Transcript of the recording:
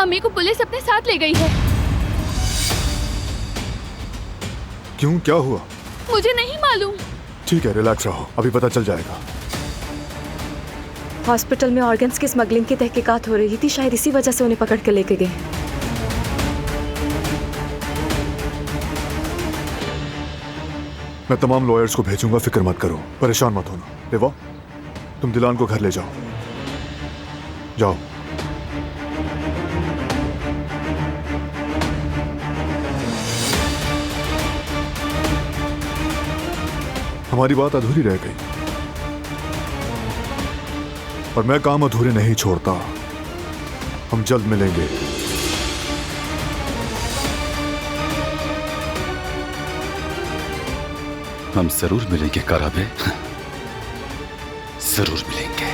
अम्मी को पुलिस अपने साथ ले गई है। क्यों, क्या हुआ? मुझे नहीं मालूम। ठीक है, रिलैक्स रहो, अभी पता चल जाएगा। हॉस्पिटल में ऑर्गन्स की स्मगलिंग की तहकीकात हो रही थी, शायद इसी वजह से उन्हें पकड़ के लेके गए। मैं तमाम लॉयर्स को भेजूंगा, फिक्र मत करो, परेशान मत होना। देवा, तुम दिलान को घर ले जाओ। जाओ। हमारी बात अधूरी रह गई, और मैं काम अधूरे नहीं छोड़ता। हम जल्द मिलेंगे। हम जरूर मिलेंगे काराबे, जरूर मिलेंगे।